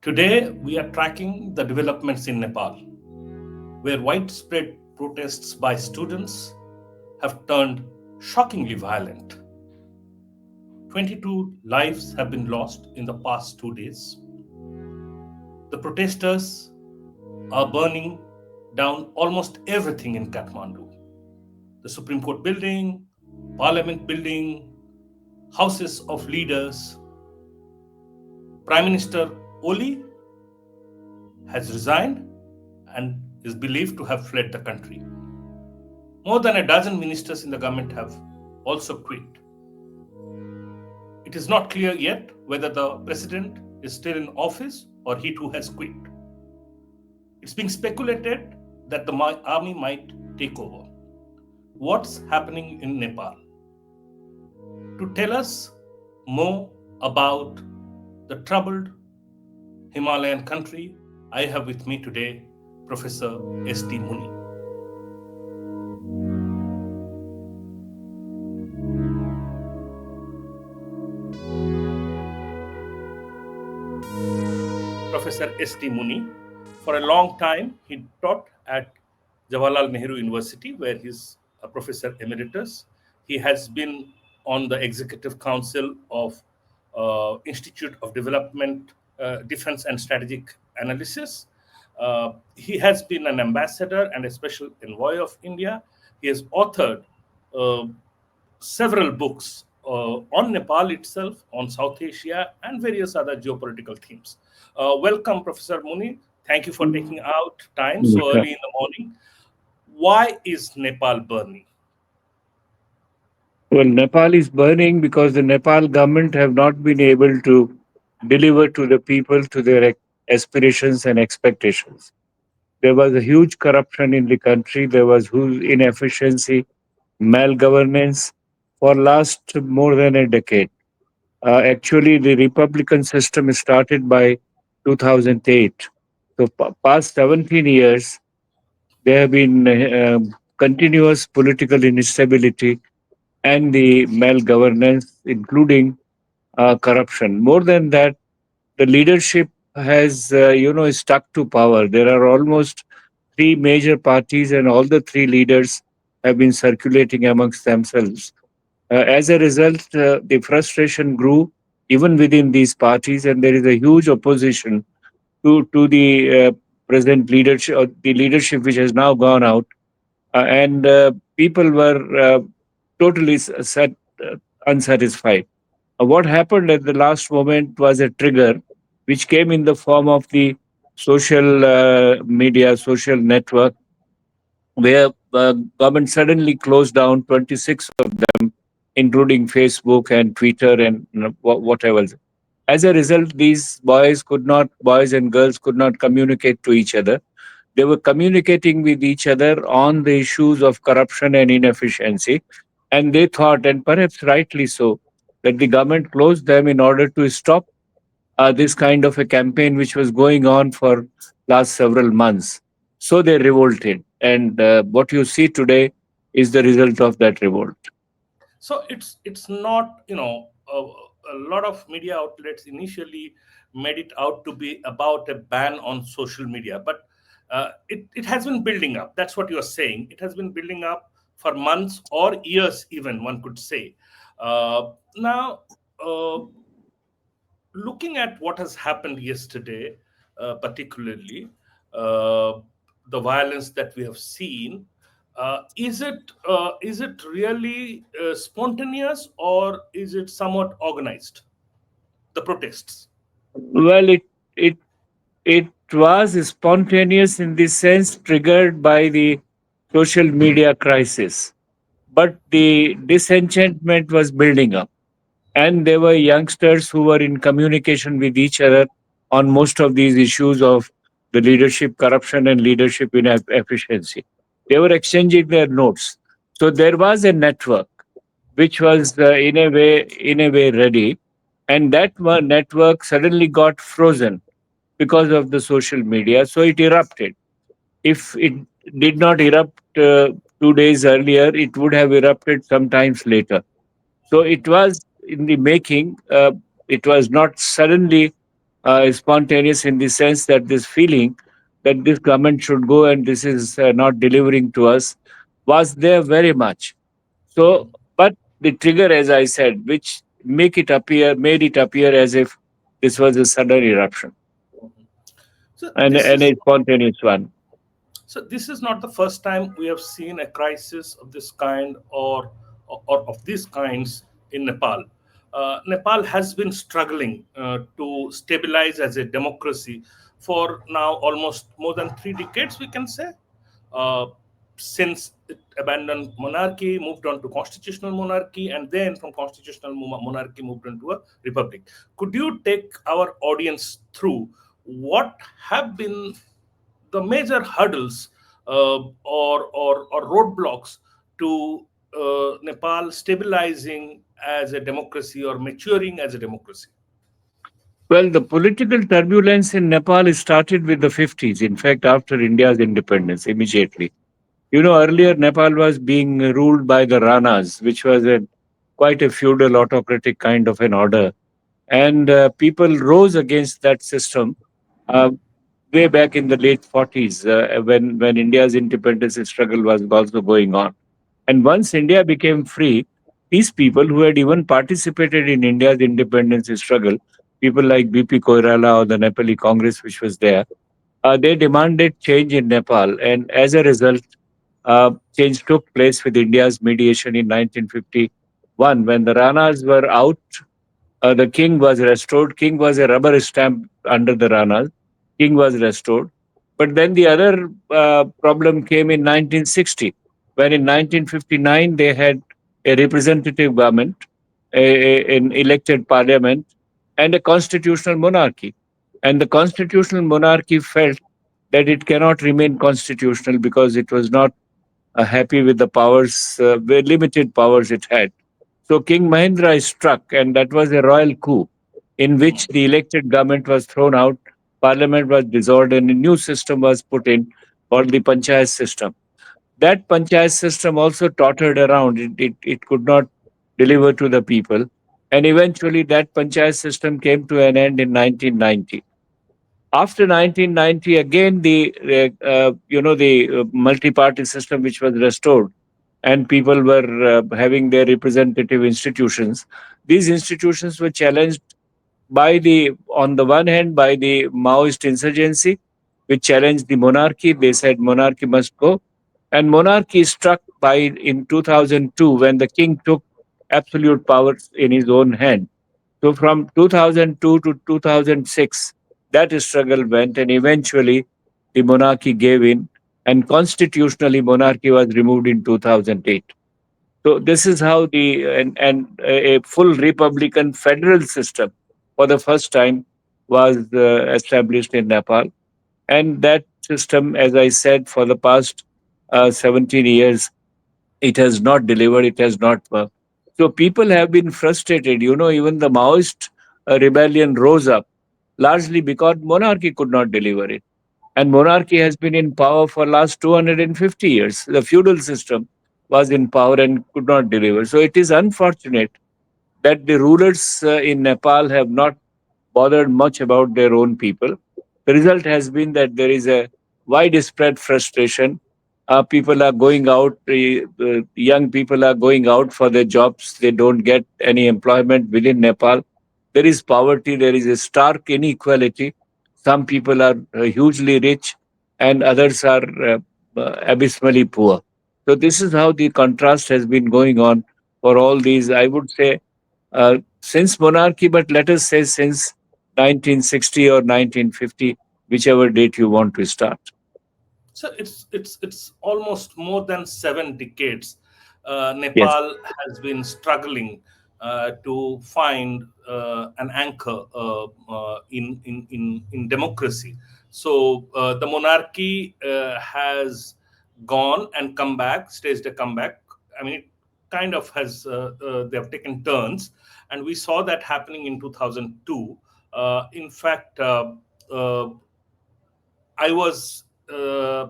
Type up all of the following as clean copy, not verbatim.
Today, we are tracking the developments in Nepal, where widespread protests by students have turned shockingly violent. 22 lives have been lost in the past 2 days. The protesters are burning down almost everything in Kathmandu: the Supreme Court building, Parliament building, houses of leaders. Prime Minister Oli has resigned and is believed to have fled the country. More than a dozen ministers in the government have also quit. It is not clear yet whether the president is still in office or he too has quit. It's being speculated that the army might take over. What's happening in Nepal? To tell us more about the troubled Himalayan country, I have with me today Professor S.T. Muni. Professor S.T. Muni. For a long time, he taught at Jawaharlal Nehru University, where he's a professor emeritus. He has been on the executive council of Institute of Development, Defense and Strategic Analysis. He has been an ambassador and a special envoy of India. He has authored uh, several books on Nepal itself, on South Asia, and various other geopolitical themes. Welcome, Professor Muni. Thank you for taking out time so Okay. early in the morning. Why is Nepal burning? Well, Nepal is burning because the Nepal government have not been able to deliver to the people to their aspirations and expectations. There was a huge corruption in the country. There was huge inefficiency, malgovernance for last more than a decade. Actually, the Republican system started by 2008. So, past 17 years, there have been continuous political instability and the malgovernance, including corruption. More than that, the leadership has, stuck to power. There are almost three major parties, and all the three leaders have been circulating amongst themselves. As a result, the frustration grew even within these parties, and there is a huge opposition to the present leadership, or the leadership which has now gone out, and people were totally unsatisfied. What happened at the last moment was a trigger, which came in the form of the social media, social network, where government suddenly closed down 26 of them, including Facebook and Twitter and whatever. As a result, these boys and girls could not communicate to each other. They were communicating with each other on the issues of corruption and inefficiency. And they thought, and perhaps rightly so, that the government closed them in order to stop this kind of a campaign which was going on for last several months. So they revolted. And what you see today is the result of that revolt. So it's not, a lot of media outlets initially made it out to be about a ban on social media, but it has been building up. That's what you're saying. It has been building up for months or years, even one could say. Now, uh, looking at what has happened yesterday, particularly uh, the violence that we have seen, is it really spontaneous, or is it somewhat organized? The protests. Well, it it was spontaneous in the sense triggered by the social media crisis, but the disenchantment was building up, and there were youngsters who were in communication with each other on most of these issues of the leadership corruption and leadership inefficiency. They were exchanging their notes, so there was a network which was in a way ready, and that network suddenly got frozen because of the social media, so it erupted. If it did not erupt 2 days earlier, it would have erupted sometimes later. So it was in the making. It was not suddenly. spontaneous in the sense that this feeling that this government should go and this is not delivering to us was there very much. So, Mhm. but the trigger, as I said, which made it appear as if this was a sudden eruption Mhm. So and a spontaneous one. this is not the first time we have seen a crisis of this kind, or of these kinds in Nepal. Nepal has been struggling to stabilize as a democracy for now almost more than 3 decades, we can say. Uh, since it abandoned monarchy, moved on to constitutional monarchy, and then from constitutional monarchy moved into a republic. Could you take our audience through what have been the major hurdles, or roadblocks to Nepal stabilizing as a democracy or maturing as a democracy? Well, the political turbulence in Nepal started with the 50s, in fact, after India's independence, immediately. Earlier Nepal was being ruled by the Ranas, which was quite a feudal autocratic kind of an order. And people rose against that system uh, way back in the late 40s when India's independence struggle was also going on. And once India became free, these people who had even participated in India's independence struggle, people like BP Koirala or the Nepali Congress, which was there, they demanded change in Nepal. And as a result, change took place with India's mediation in 1951 when the Ranas were out. The king was restored. King was a rubber stamp under the Ranas. King was restored. But then the other problem came in 1960, when in 1959 they had a representative government, an elected parliament, and a constitutional monarchy. And the constitutional monarchy felt that it cannot remain constitutional because it was not happy with the powers, very limited powers it had. So King Mahendra struck, and that was a royal coup in which the elected government was thrown out, parliament was dissolved, and a new system was put in called the panchayat system. That panchayat system also tottered around. It could not deliver to the people. And eventually, that panchayat system came to an end in 1990. After 1990, again the multi-party system which was restored, and people were having their representative institutions. These institutions were challenged by the on the one hand by the Maoist insurgency, which challenged the monarchy. They said monarchy must go, and monarchy struck by in 2002 when the king took absolute powers in his own hand. So from 2002 to 2006, that struggle went, and eventually the monarchy gave in, and constitutionally monarchy was removed in 2008. So this is how and a full republican federal system for the first time was established in Nepal, and that system, as I said, for the past 17 years, it has not delivered, it has not worked. So people have been frustrated. Even the Maoist rebellion rose up largely because monarchy could not deliver it. And monarchy has been in power for last 250 years. The feudal system was in power and could not deliver. So it is unfortunate that the rulers in Nepal have not bothered much about their own people. The result has been that there is a widespread frustration. People are going out, young people are going out for their jobs. They don't get any employment within Nepal. There is poverty, there is a stark inequality. Some people are hugely rich, and others are abysmally poor. So, this is how the contrast has been going on for all these, I would say, since monarchy, but let us say since 1960 or 1950, whichever date you want to start. So it's almost more than 7 decades. Yes. Nepal has been struggling to find an anchor in democracy. So the monarchy has gone and come back, staged a comeback. I mean, it kind of has they have taken turns, and we saw that happening in 2002. In fact. Uh, I was a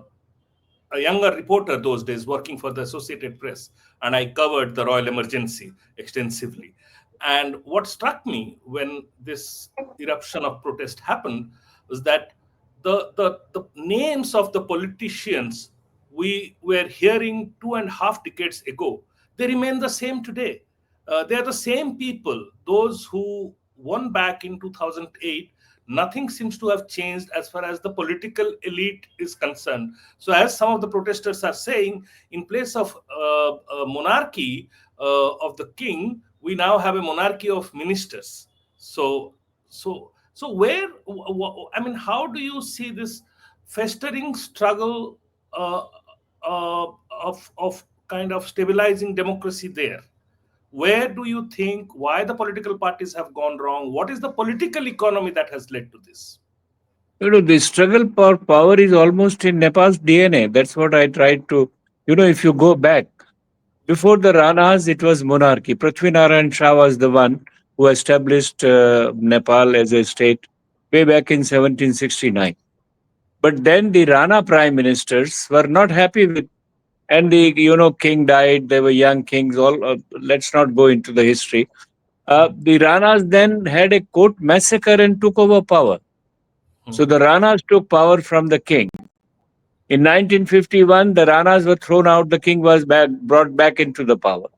younger reporter those days working for the Associated Press, and I covered the royal emergency extensively. And what struck me when this eruption of protest happened was that the names of the politicians we were hearing 2.5 decades ago, they remain the same today. They are the same people, those who won back in 2008. Nothing seems to have changed as far as the political elite is concerned. So, as some of the protesters are saying, in place of a monarchy of the king, we now have a monarchy of ministers. So where, I mean, how do you see this festering struggle uh, of kind of stabilizing democracy there? Where do you think, why the political parties have gone wrong? What is the political economy that has led to this? The struggle for power is almost in Nepal's DNA. That's what I tried to, if you go back, before the Ranas, it was monarchy. Prithvinarayan Shah was the one who established Nepal as a state way back in 1769. But then the Rana prime ministers were not happy with, and the king died. They were young kings. All let's not go into the history. The Ranas then had a court massacre and took over power. So the Ranas took power from the king. In 1951, the Ranas were thrown out. The king was brought back into the power.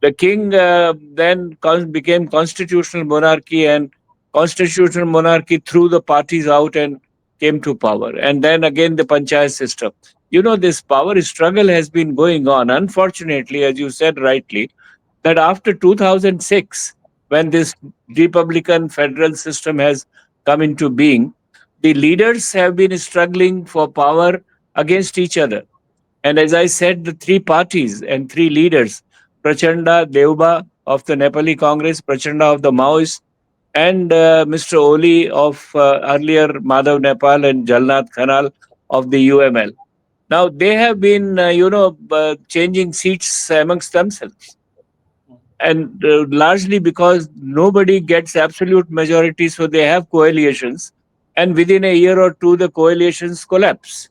The king then became constitutional monarchy, and constitutional monarchy threw the parties out and came to power. And then again, the panchayat system. This power struggle has been going on. Unfortunately, as you said rightly, that after 2006, when this Republican federal system has come into being, the leaders have been struggling for power against each other. And as I said, the three parties and three leaders, Prachanda Deuba of the Nepali Congress, Prachanda of the Maoists, and Mr. Oli of earlier Madhav Nepal and Jalnath Khanal of the UML. Now they have been, changing seats amongst themselves, and largely because nobody gets absolute majority, so they have coalitions, and within a year or two, the coalitions collapse.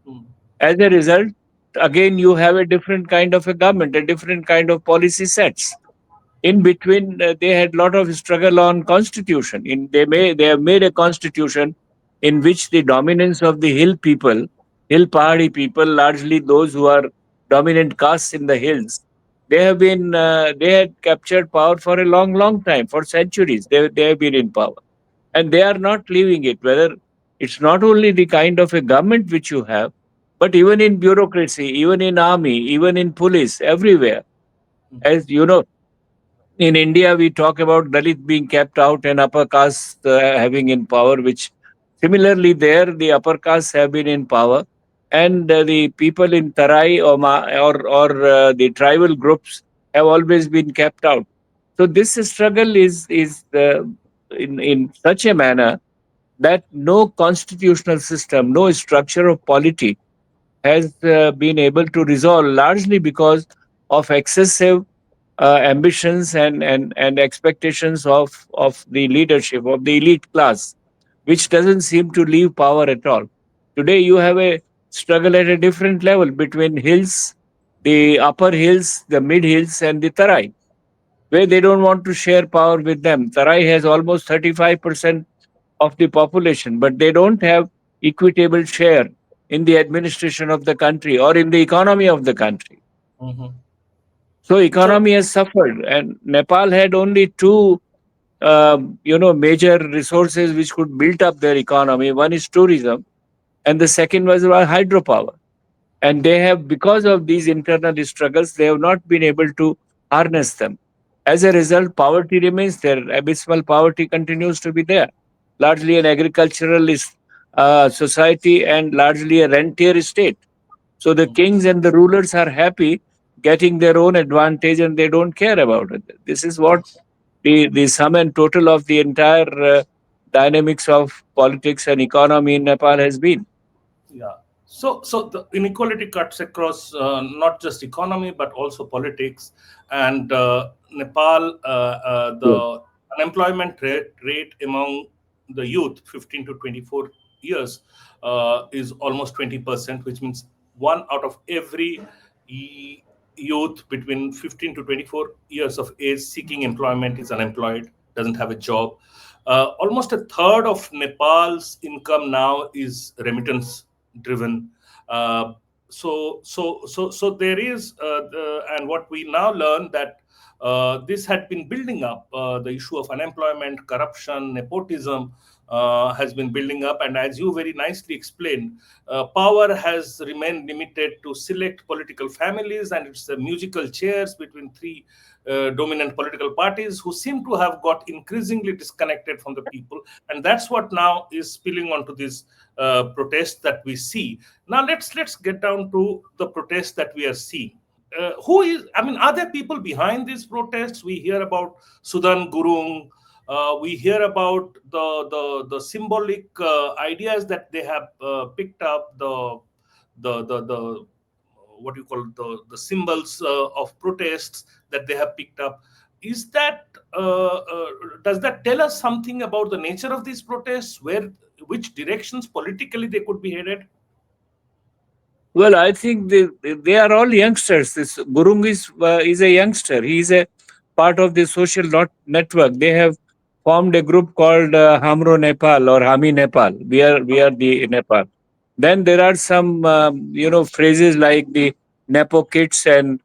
Mm, As a result, again, you have a different kind of a government, a different kind of policy sets. In between, they had a lot of struggle on constitution. They have made a constitution in which the dominance of the hill people, hill Pahadi people, largely those who are dominant castes in the hills, they had captured power for a long time, for centuries. They have been in power, and they are not leaving it. Whether it's not only the kind of a government which you have, but even in bureaucracy, even in army, even in police, everywhere. mm, As you know, in India, we talk about Dalit being kept out and upper caste having in power, which similarly there, the upper castes have been in power, and the people in Tarai or the tribal groups have always been kept out. So this struggle is in such a manner that no constitutional system, no structure of polity has been able to resolve, largely because of excessive ambitions and expectations of the leadership of the elite class, which doesn't seem to leave power at all. Today, you have a struggle at a different level between hills, the upper hills, the mid hills, and the Tarai, where they don't want to share power with them. Tarai has almost 35% of the population, but they don't have equitable share in the administration of the country or in the economy of the country. mhm. So So, economy has suffered, and Nepal had only two, major resources which could build up their economy. One is tourism, and the second was about hydropower. And they have, because of these internal struggles, they have not been able to harness them. As a result, poverty remains there. Abysmal poverty continues to be there. Largely an agriculturalist society and largely a rentier state. So the mhm, kings and the rulers are happy getting their own advantage and they don't care about it. This is what the sum and total of the entire dynamics of politics and economy in Nepal has been. yeah. So the inequality cuts across not just economy but also politics. And Nepal, Yes. the unemployment rate among the youth, 15 to 24 years, is almost 20%, which means one out of every youth between 15 to 24 years of age seeking employment is unemployed, doesn't have a job. Almost a third of Nepal's income now is remittance driven. Uh, so there is, and what we now learn that this had been building up. The issue of unemployment, corruption, nepotism has been building up, and as you very nicely explained, power has remained limited to select political families, and it's the musical chairs between three dominant political parties who seem to have got increasingly disconnected from the people, and that's what now is spilling onto this protest that we see. Now let's get down to the protest that we are seeing. Who is, I mean, are there people behind these protests? We hear about Sudan Gurung. We hear about the symbolic ideas that they have picked up, the what you call the symbols of protests that they have picked up. Is that does that tell us something about the nature of these protests, where which directions politically they could be headed? Well, I think they are all youngsters. This Gurung is a youngster. He is a part of the social network. They have formed a group called Hamro Nepal or Hami Nepal. We are the Nepal. Then there are some phrases like the Nepo kids and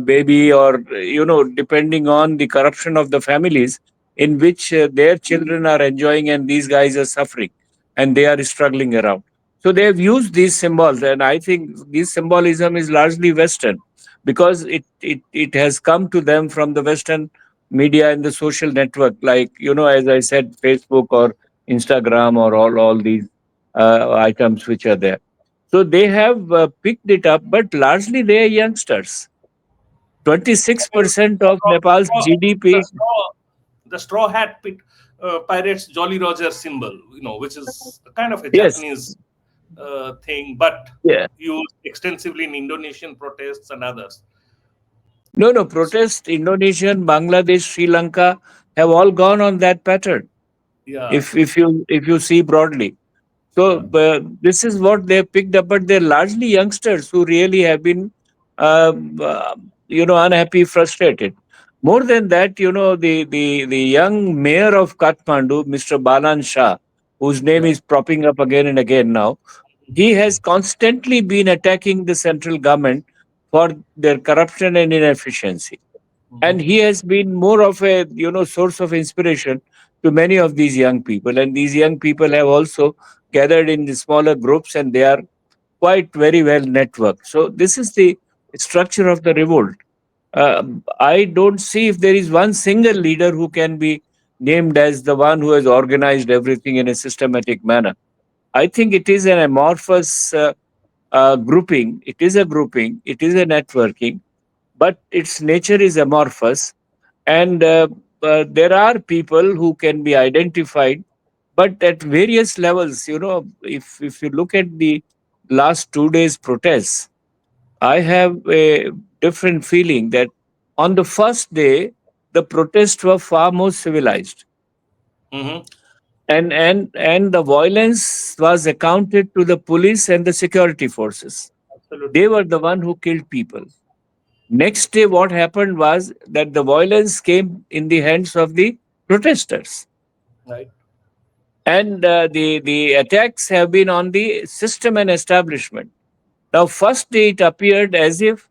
baby, or depending on the corruption of the families in which their children are enjoying and these guys are suffering and they are struggling around. So they have used these symbols, and I think this symbolism is largely Western because it has come to them from the Western media and the social network, like as I said, Facebook or Instagram or all these items which are there. So they have picked it up, but largely they are youngsters. 26% of straw, Nepal's straw, the GDP. straw, the straw hat pirates Jolly Roger symbol, which is kind of a Yes. Japanese thing, but Yeah. used extensively in Indonesian protests and others. No, no. So, Protest, Indonesian, Bangladesh, Sri Lanka have all gone on that pattern. yeah, If you see broadly, so yeah. this is what they have picked up, but they're largely youngsters who really have been, unhappy, frustrated. More than that, the young mayor of Kathmandu, Mr. Balan Shah, whose name Yeah. is propping up again and again now, he has constantly been attacking the central government for their corruption and inefficiency, and Mhm. he has been more of a source of inspiration to many of these young people, and these young people have also gathered in the smaller groups, and they are quite very well networked. So this is the structure of the revolt. I don't see if there is one single leader who can be named as the one who has organized everything in a systematic manner. I think it is an amorphous grouping. It is a grouping, it is a networking, but its nature is amorphous, and there are people who can be identified, but at various levels. If you look at the last 2 days protests, I have a different feeling that on the first day the protests were far more civilized, Mhm. and the violence was accounted to the police and the security forces. They Absolutely. were the one who killed people. Next day, what happened was that the violence came in the hands of the protesters, Right. and the attacks have been on the system and establishment. Now, first day it appeared as if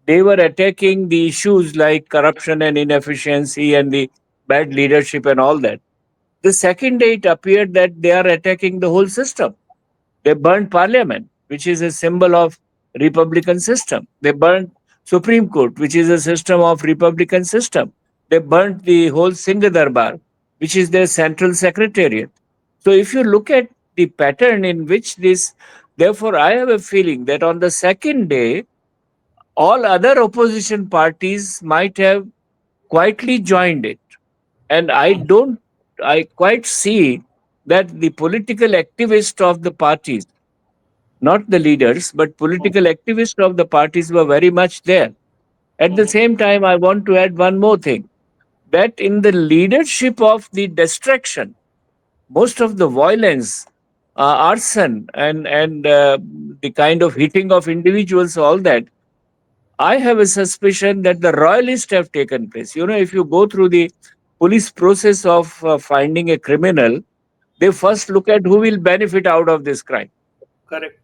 they were attacking the issues like corruption and inefficiency and the bad leadership and all that. The second day it appeared that they are attacking the whole system. They burned parliament, which is a symbol of republican system. They burned Supreme Court, which is a system of republican system. They burnt the whole Singh Darbar, which is their central secretariat. So if you look at the pattern in which this, therefore, I have a feeling that on the second day, all other opposition parties might have quietly joined it. And Mhm. I quite see that the political activists of the parties, not the leaders, but political activists of the parties were very much there. At the Mhm. same time, I want to add one more thing, that in the leadership of the destruction, most of the violence, arson, and the kind of hitting of individuals, all that, I have a suspicion that the royalists have taken place. If you go through the police process of finding a criminal, they first look at who will benefit out of this crime. Correct.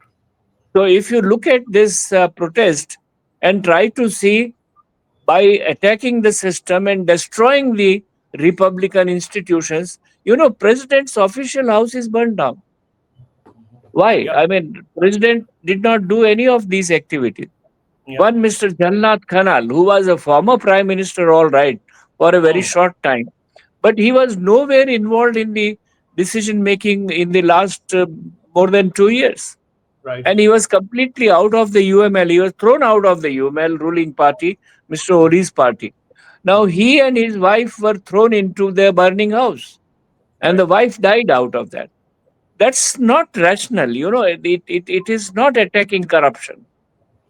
So if you look at this protest and try to see, by attacking the system and destroying the republican institutions, president's official house is burned down. Why? Yeah. I mean, president did not do any of these activities. Yeah. One Mr. Jalnath Khanal, who was a former prime minister, all right, for a very Mm. short time, but he was nowhere involved in the decision making in the last more than 2 years. Right. And he was completely out of the UML. He was thrown out of the UML ruling party, Mr. Ori's party. Now he and his wife were thrown into their burning house, and Right. the wife died out of that. That's not rational. It is not attacking corruption.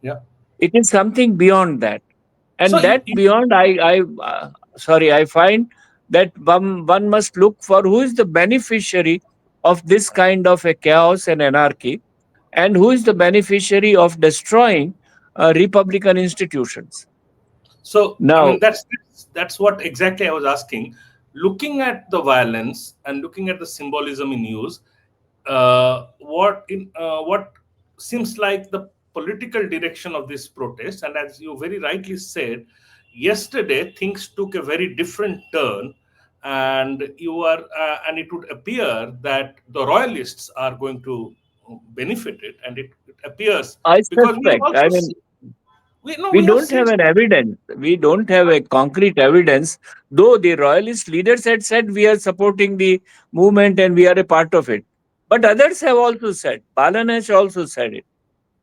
Yeah. It is something beyond that. So And that beyond, sorry, I find that one must look for who is the beneficiary of this kind of a chaos and anarchy, and who is the beneficiary of destroying republican institutions. So, I Now, mean, that's what exactly I was asking. Looking at the violence and looking at the symbolism in use, what seems like the political direction of this protest, and as you very rightly said, yesterday things took a very different turn, and it would appear that the royalists are going to benefit it, and it appears I because we have suspect, also I mean, we no we we have don't seen. have an evidence. We don't have a concrete evidence, though the royalist leaders had said we are supporting the movement and we are a part of it. But others have also said, Balan has also said it.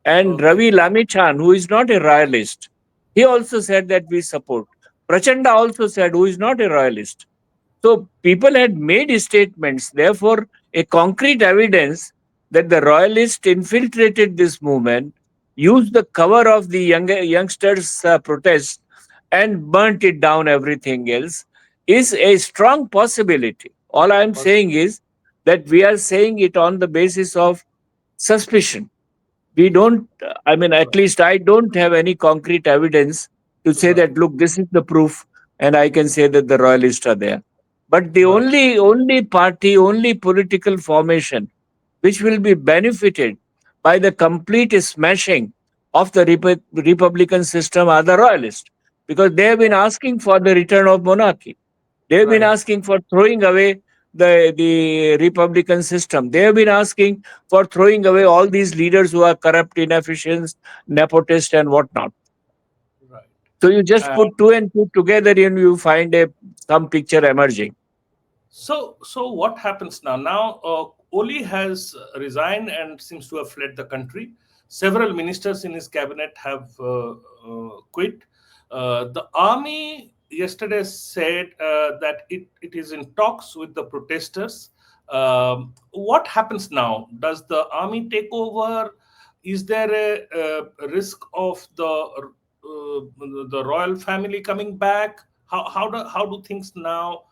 And Okay. Ravi Lamichan, who is not a royalist, he also said that we support. Prachanda also said, who is not a royalist. So people had made statements, therefore, a concrete evidence that the royalists infiltrated this movement, used the cover of the youngsters' protests, and burnt it down, everything else, is a strong possibility. All I am saying is that we are saying it on the basis of suspicion. We don't, I mean, at least I don't have any concrete evidence to say Right. that, look, this is the proof, and I can say that the royalists are there. But the Right. only party, only political formation which will be benefited by the complete smashing of the republican system are the royalists, because they have been asking for the return of monarchy. They have been Right. asking for throwing away the republican system. They have been asking for throwing away all these leaders who are corrupt, inefficient, nepotist, and whatnot. Right. So you just Uh, put two and two together and you find a some picture emerging. so what happens now? Now, Oli has resigned and seems to have fled the country. Several ministers in his cabinet have quit. The army yesterday said that it is in talks with the protesters. What happens now? Does the army take over? Is there a risk of the royal family coming back? How do things now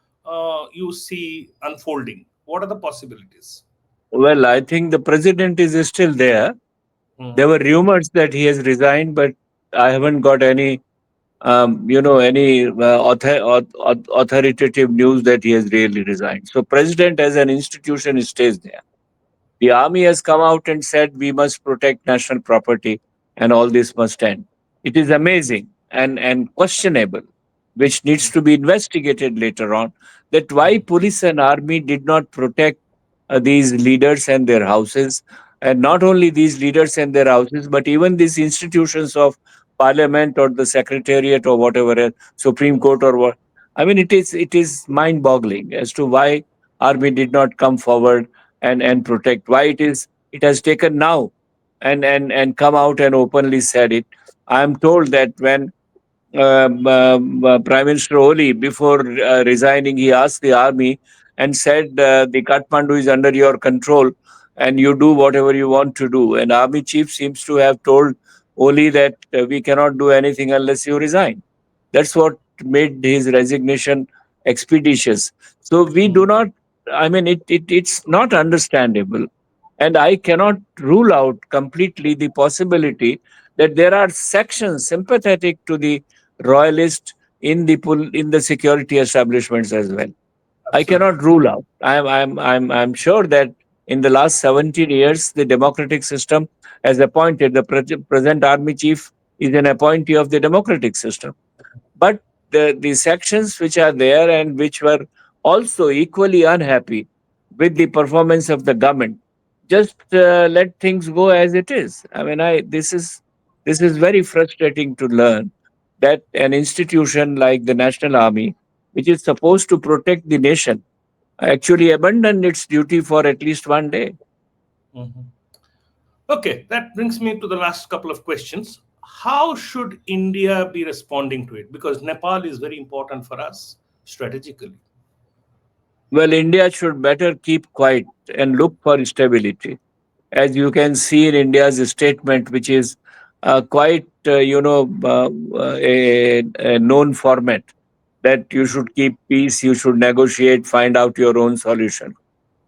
you see unfolding? What are the possibilities? Well, I think the president is still there. There Mhm. were rumors that he has resigned, but I haven't got any, any authoritative news that he has really resigned. So, president as an institution stays there. The army has come out and said we must protect national property and all this must end. It is amazing and questionable, which needs to be investigated later on, that why Mhm. police and army did not protect these leaders and their houses. And not only these leaders and their houses, but even these institutions of parliament or the secretariat or whatever, Supreme Court or what. I mean, it is mind boggling as to why army did not come forward and protect. Why it has taken now and come out and openly said it. I am told that when Prime Minister Oli, before resigning, he asked the army and said, the Kathmandu is under your control and you do whatever you want to do. And army chief seems to have told Oli that we cannot do anything unless you resign. That's what made his resignation expeditious. So we do Mhm. not, I mean, it's not understandable. And I cannot rule out completely the possibility that there are sections sympathetic to the royalist in the security establishments as well. I Absolutely. cannot rule out. I'm sure that in the last 17 years, the democratic system has appointed the present army chief is an appointee of the democratic system. But the sections which are there and which were also equally unhappy with the performance of the government, just let things go as it is. I mean, I this is very frustrating to learn that an institution like the National Army, which is supposed to protect the nation, actually abandoned its duty for at least one day. Mhm. Okay, that brings me to the last couple of questions. How should India be responding to it? Because Nepal is very important for us strategically. Well, India should better keep quiet and look for stability. As you can see in India's statement, which is quite, a known format, that you should keep peace, you should negotiate, find out your own solution.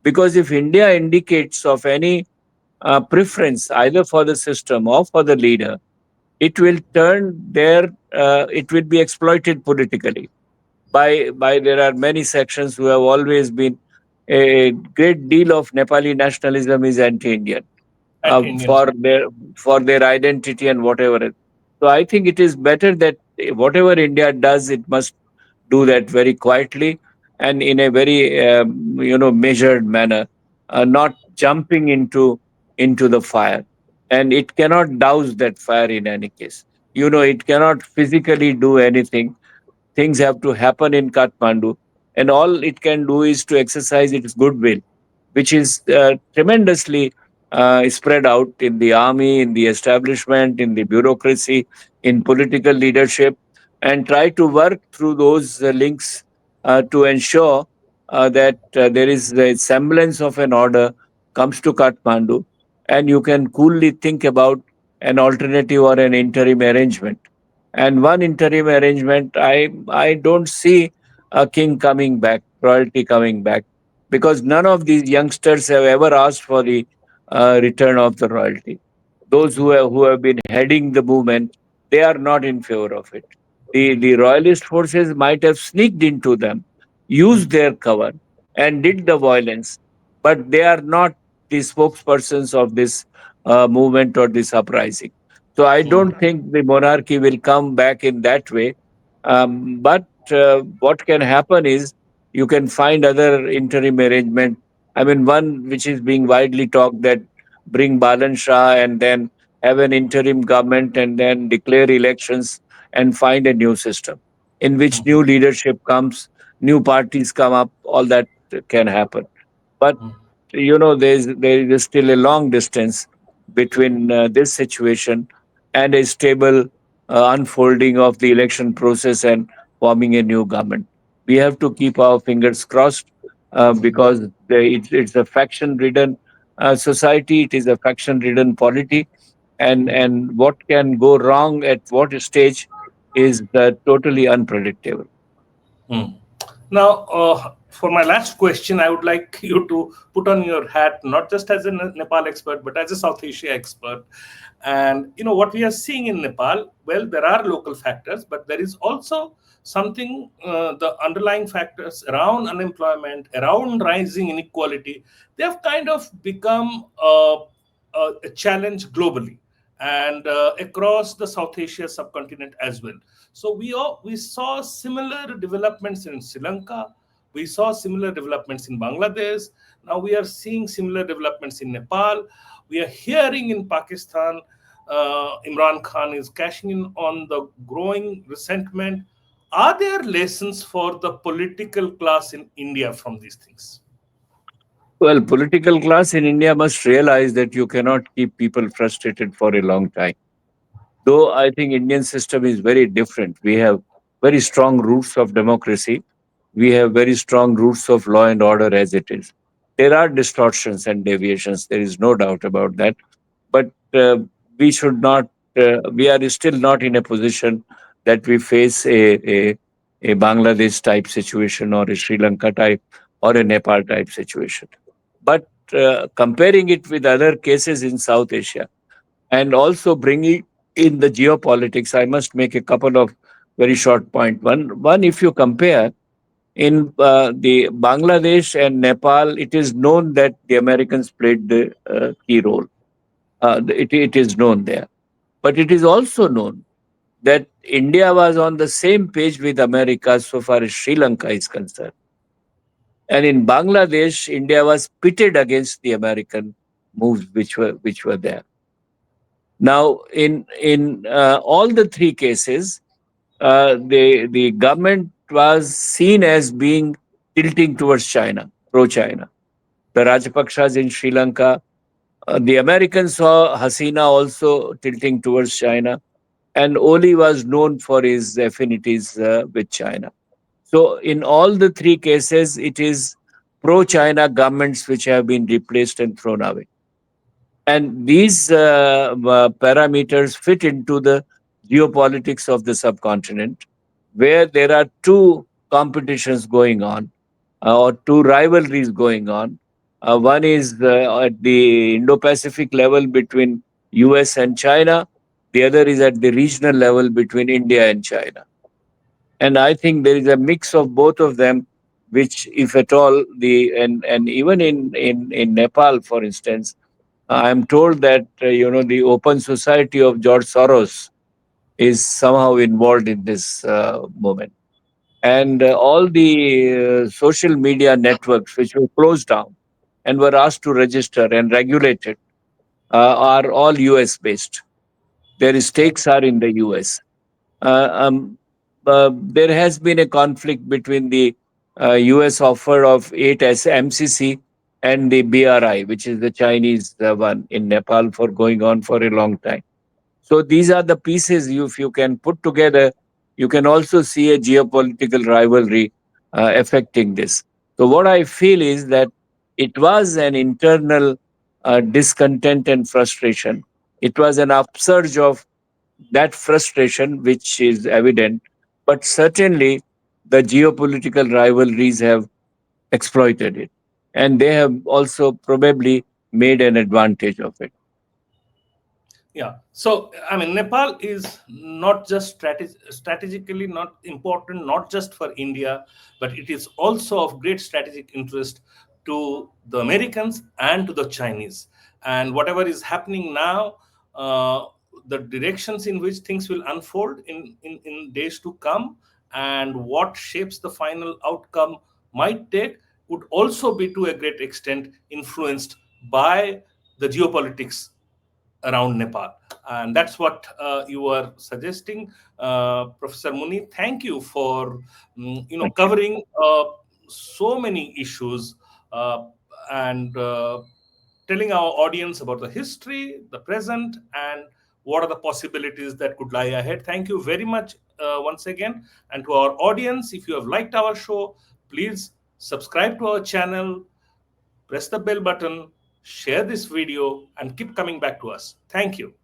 Because if India indicates of any preference either for the system or for the leader, it will turn there, it will be exploited politically by there are many sections who have always been a great deal of Nepali nationalism is anti-Indian Anti-Indians. for their identity and whatever. So I think it is better that whatever India does, it must do that very quietly and in a very measured manner, not jumping into the fire. And it cannot douse that fire in any case. It cannot physically do anything. Things have to happen in Kathmandu, and all it can do is to exercise its goodwill, which is tremendously spread out in the army, in the establishment, in the bureaucracy, in political leadership, and try to work through those links to ensure that there is a semblance of an order comes to Kathmandu, and you can coolly think about an alternative or an interim arrangement. And one interim arrangement, I don't see a king coming back, royalty coming back, because none of these youngsters have ever asked for the return of the royalty. Those who have been heading the movement, they are not in favor of it. The royalist forces might have sneaked into them, used their cover, and did the violence, but they are not the spokespersons of this movement or this uprising. So I don't think the monarchy will come back in that way. But what can happen is you can find other interim arrangement. I mean, one which is being widely talked, that bring Balan Shah and then have an interim government and then declare elections and find a new system in which new leadership comes, new parties come up. All that can happen. But there is still a long distance between this situation and a stable unfolding of the election process and forming a new government. We have to keep our fingers crossed because it's a faction ridden society, it is a faction ridden polity, and what can go wrong at what stage is totally unpredictable. Hmm. Now, for my last question, I would like you to put on your hat, not just as a Nepal expert, but as a South Asia expert. And what we are seeing in Nepal. Well, there are local factors, but there is also something, the underlying factors around unemployment, around rising inequality. They have kind of become a challenge globally and across the South Asia subcontinent as well. So we saw similar developments in Sri Lanka. We saw similar developments in Bangladesh. Now we are seeing similar developments in Nepal. We are hearing in Pakistan, Imran Khan is cashing in on the growing resentment. Are there lessons for the political class in India from these things? Well, political class in India must realize that you cannot keep people frustrated for a long time. Though I think Indian system is very different. We have very strong roots of democracy. We have very strong roots of law and order as it is. There are distortions and deviations. There is no doubt about that. But we should not. We are still not in a position that we face a Bangladesh type situation or a Sri Lanka type or a Nepal type situation. But comparing it with other cases in South Asia and also bringing in the geopolitics, I must make a couple of very short point. One, if you compare in the Bangladesh and Nepal, it is known that the Americans played the key role. It is known there, but it is also known that India was on the same page with America so far as Sri Lanka is concerned. And in Bangladesh, India was pitted against the American moves which were there. Now, in all the three cases, the government was seen as being tilting towards China, pro-China. The Rajapakshas in Sri Lanka, the Americans saw Hasina also tilting towards China, and Oli was known for his affinities with China. So, in all the three cases, it is pro-China governments which have been replaced and thrown away. And these parameters fit into the geopolitics of the subcontinent, where there are two competitions going on, or two rivalries going on. One is at the Indo-Pacific level between US and China. The other is at the regional level between India and China. And I think there is a mix of both of them, which, if at all, and even in Nepal, for instance, I am told that the Open Society of George Soros is somehow involved in this movement, and all the social media networks which were closed down and were asked to register and regulated are all US based. Their stakes are in the US. Uh, um, there has been a conflict between the US offer of 8 MCC and the BRI, which is the Chinese one in Nepal, for going on for a long time. So these are the pieces if you can put together, you can also see a geopolitical rivalry affecting this. So what I feel is that it was an internal discontent and frustration. It was an upsurge of that frustration, which is evident, but certainly the geopolitical rivalries have exploited it. And they have also probably made an advantage of it. Yeah. So, I mean, Nepal is not just strategically not important, not just for India, but it is also of great strategic interest to the Americans and to the Chinese. And whatever is happening now, the directions in which things will unfold in days to come, and what shapes the final outcome might take, would also be to a great extent influenced by the geopolitics around Nepal. And that's what you were suggesting, Professor Muni. Thank you for Thank you. covering so many issues, uh, and telling our audience about the history, the present, and what are the possibilities that could lie ahead. Thank you very much once again. And to our audience, if you have liked our show, please subscribe to our channel, press the bell button, share this video, and keep coming back to us. Thank you.